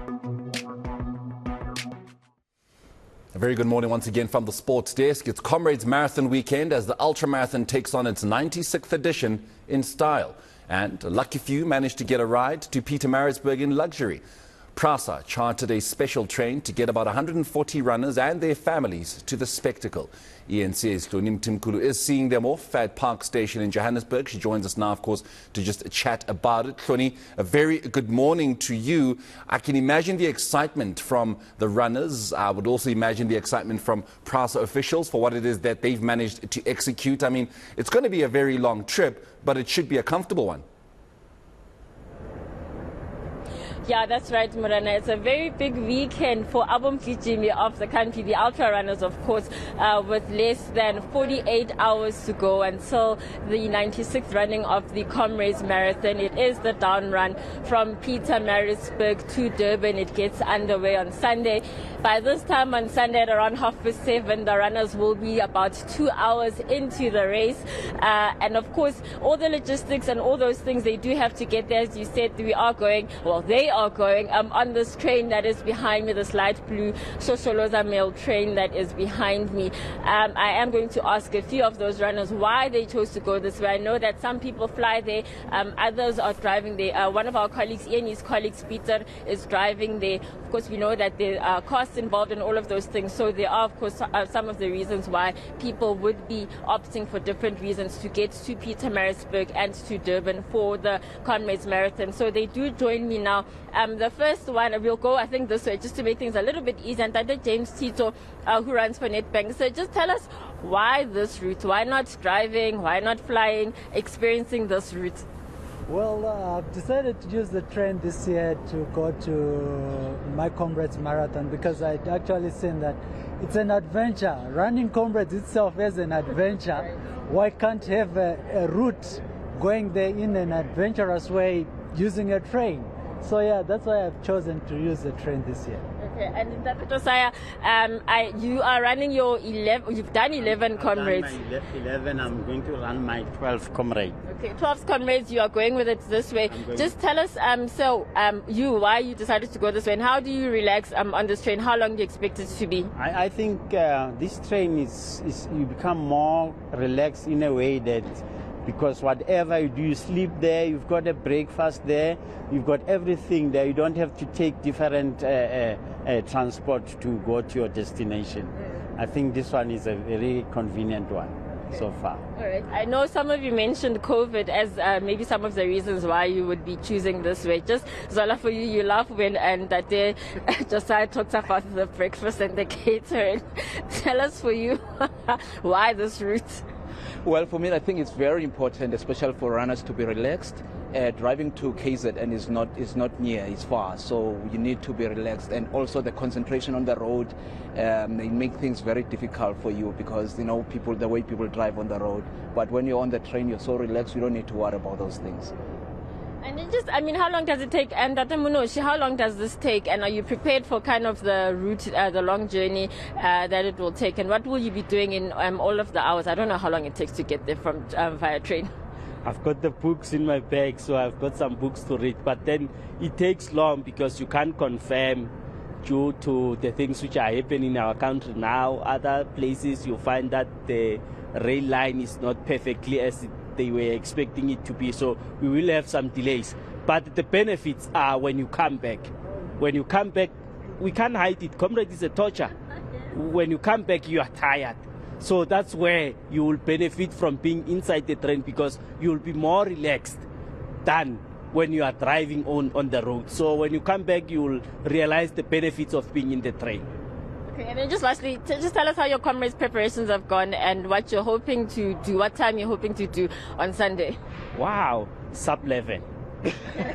A very good morning once again from the sports desk. It's Comrades Marathon weekend as the ultramarathon takes on its 96th edition in style. And a lucky few managed to get a ride to Pietermaritzburg in luxury. Prasa chartered a special train to get about 140 runners and their families to the spectacle. eNCA's Hloni Mtimkulu is seeing them off at Park Station in Johannesburg. She joins us now, of course, to just chat about it. Hloni, a very good morning to you. I can imagine the excitement from the runners. I would also imagine the excitement from Prasa officials for what it is that they've managed to execute. I mean, it's going to be a very long trip, but it should be a comfortable one. Yeah, that's right, Murana. It's a very big weekend for Abomgijimi of the country, the ultra runners, of course, with less than 48 hours to go until the 96th running of the Comrades Marathon. It is the down run from Pietermaritzburg to Durban. It gets underway on Sunday. By this time on Sunday at around 7:30, the runners will be about 2 hours into the race. And of course, all the logistics and all those things, they do have to get there. As you said, they are going on this train that is behind me, this light blue Shosholoza mail train that is behind me. I am going to ask a few of those runners why they chose to go this way. I know that some people fly there, others are driving there. One of our colleagues, Ian's colleagues, Peter, is driving there. Of course, we know that there are costs involved in all of those things. So there are, of course, some of the reasons why people would be opting for different reasons to get to Pietermaritzburg and to Durban for the Comrades Marathon. So they do join me now. The first one, we'll go, I think, this way, just to make things a little bit easier. And that's James Tito, who runs for Nedbank. So just tell us why this route? Why not driving? Why not flying? Experiencing this route? Well, I've decided to use the train this year to go to my Comrades Marathon because I'd actually seen that it's an adventure. Running Comrades itself is an adventure. Why can't have a route going there in an adventurous way using a train? So yeah, that's why I've chosen to use the train this year. Okay, and in that, Josiah, you are running your 11. You've done 11 Comrades. I've done my 11. I'm going to run my 12th Comrade. Okay, 12 Comrades. You are going with it this way. Just tell us, why you decided to go this way, and how do you relax on this train? How long do you expect it to be? I think this train is you become more relaxed in a way that. Because whatever you do, you sleep there, you've got a breakfast there, you've got everything there. You don't have to take different transport to go to your destination. I think this one is a very convenient one so far. All right. I know some of you mentioned COVID as maybe some of the reasons why you would be choosing this way. Just, Zola, for you, you laugh when and that day Josiah talks about the breakfast and the catering. Tell us for you why this route? Well, for me, I think it's very important, especially for runners, to be relaxed. Driving to KZN is not near, it's far, so you need to be relaxed. And also the concentration on the road, they make things very difficult for you because, you know, the way people drive on the road. But when you're on the train, you're so relaxed, you don't need to worry about those things. And how long does it take? And how long does this take? And are you prepared for kind of the route, the long journey that it will take? And what will you be doing in all of the hours? I don't know how long it takes to get there from via train. I've got the books in my bag, so I've got some books to read. But then it takes long because you can't confirm due to the things which are happening in our country now. Other places you find that the rail line is not perfectly as they were expecting it to be, so we will have some delays. But the benefits are when you come back. When you come back, we can't hide it. Comrade is a torture. When you come back, you are tired. So that's where you will benefit from being inside the train because you will be more relaxed than when you are driving on the road. So when you come back, you will realize the benefits of being in the train. Okay, and then just lastly, just tell us how your Comrades preparations have gone and what you're hoping to do, what time you're hoping to do on Sunday. Wow, sub-11.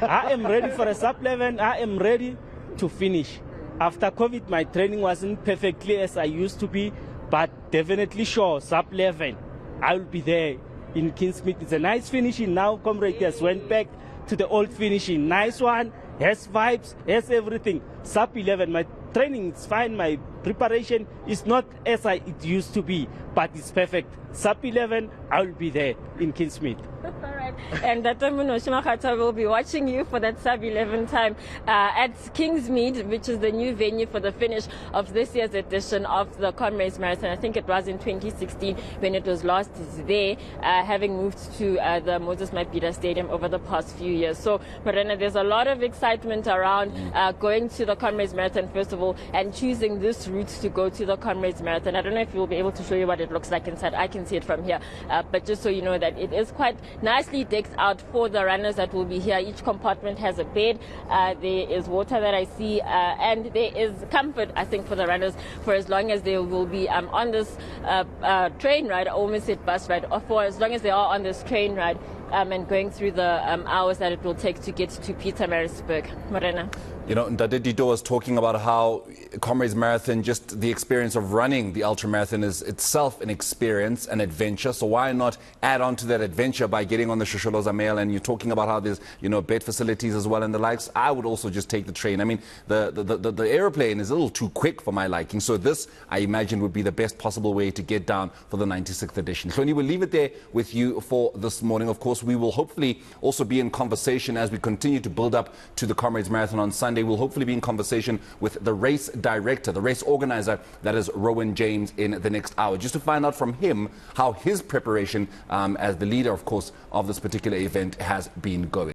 I am ready for a sub-11. I am ready to finish. After COVID, my training wasn't perfectly as I used to be, but definitely sure, sub-11. I will be there in Kingsmith. It's a nice finishing now. Comrade has went back to the old finishing. Nice one, has vibes, has everything. Sub-11, my training is fine, my preparation is not as it used to be, but it's perfect. Sub 11, I'll be there in Kingsmead. All right. And Datamuno Shimakata will be watching you for that sub 11 time at Kingsmead, which is the new venue for the finish of this year's edition of the Comrades Marathon. I think it was in 2016 when it was last there, having moved to the Moses Mabhida Stadium over the past few years. So, Morena, there's a lot of excitement around going to the Comrades Marathon, first of all, and choosing this route to go to the Comrades Marathon. I don't know if we'll be able to show you what it looks like inside. I can see it from here. But just so you know that it is quite nicely decked out for the runners that will be here. Each compartment has a bed. There is water that I see, and there is comfort, I think, for the runners for as long as they will be on this train ride. I almost said bus ride, or for as long as they are on this train ride and going through the hours that it will take to get to Pietermaritzburg. Morena. You know, Ndade Dido was talking about how Comrades Marathon, just the experience of running the ultramarathon is itself an experience, an adventure. So why not add on to that adventure by getting on the Shosholoza Mail? And you're talking about how there's, you know, bed facilities as well and the likes. I would also just take the train. I mean, the airplane is a little too quick for my liking. So this, I imagine, would be the best possible way to get down for the 96th edition. Hloni, we'll leave it there with you for this morning. Of course, we will hopefully also be in conversation as we continue to build up to the Comrades Marathon on Sunday. We'll hopefully be in conversation with the race director, the race organizer, that is Rowan James, in the next hour, just to find out from him how his preparation as the leader, of course, of this particular event has been going.